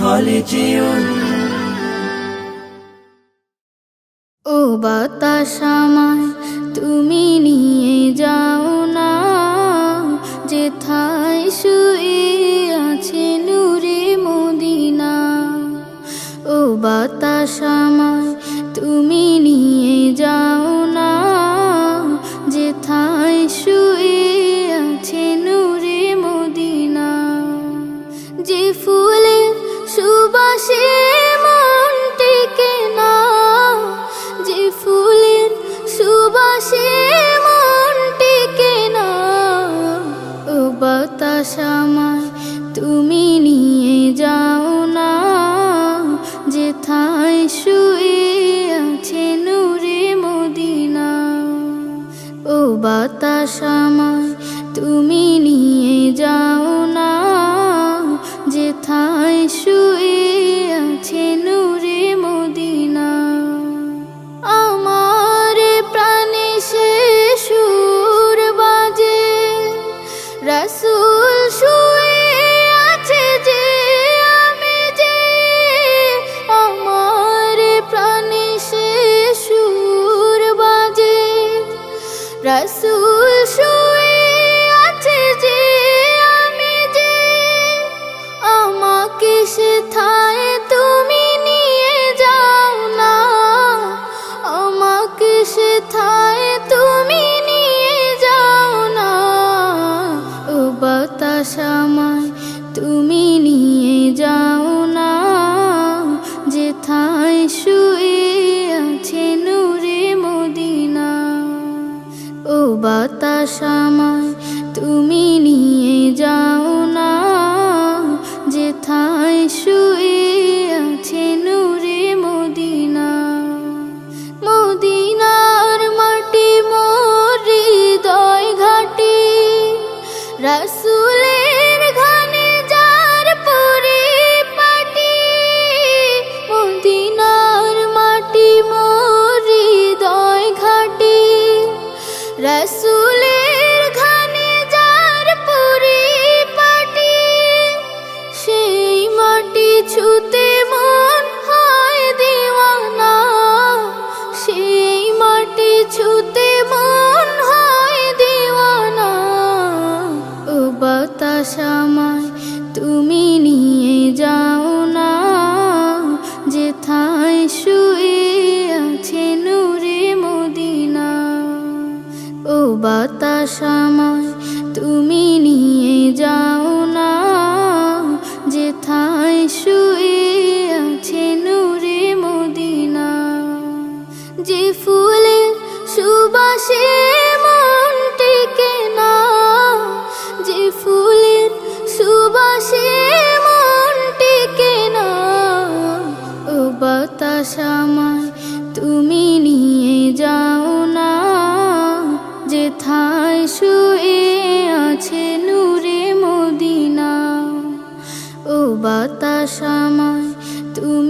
হলে যেও। ও বাতাস আমায় তুমি নিয়ে যাও না, যেথায় শুয়ে আছে নূরে মদিনা। ও বাতাস আমায় তুমি নিয়ে যাও না, যেথায় শুয়ে আছে নূরে মদিনা। যে ফুলের সুবাসে মন টেকে না, যে ফুলের সুবাসে মন টেকে না। ও বাতাস আমায় তুমি নিয়ে যাও না, যেথায় শুয়ে আছে নূরে মদিনা। ও বাতাস আমায় তুমি নিয়ে যাও না, যেথায় শুয়ে আছে নূরে মদিনা। আমার প্রাণে সে সুর বাজে, রাসূল শুয়ে আছে যে আমি যে। আমার প্রাণে সে সুর বাজে, রাসূল শুয়ে আছে যে আমি যে। আমাকে সেথায় তুমি নিয়ে যাও না, আমাকে সেথায় তুমি নিয়ে যাও না। ও বাতাস আমায় তুমি নিয়ে যাও না, যেথায় শুয়ে আছে নূরে মদিনা। ও বাতাস আমায় তুমি নিয়ে যাও না, যেথায় শুয়ে আছে নূরে মদিনা। মদিনার মাটি মোর হৃদয় ঘাটি, রাসূলের ঘানে যার পরিপাটি। মদিনার মাটি মোর হৃদয় ঘাটি, রাসূলের ঘানে যার পরিপাটি। সেই মাটি ছুতে মন হয় দিওয়ানা, সেই মাটি ছুতে মন হয় দিওয়ানা। ও বাতাস আমায় তুমি নিয়ে যাও না, যেথায় শুয়ে আছে নূরে মদিনা। ও বাতাস আমায় তুমি নিয়ে যাও না, যেথায় শুয়ে আছে নূরে মদিনা। যে ফুলের সুবাসে মন টেকে না, যে ফুলের সুবাসে মন টেকে না। ও বাতাস আমায় তুমি নিয়ে যাও না, যেথায় শুয়ে আছে নূরে মদিনা। ও বাতাস আমায় তুমি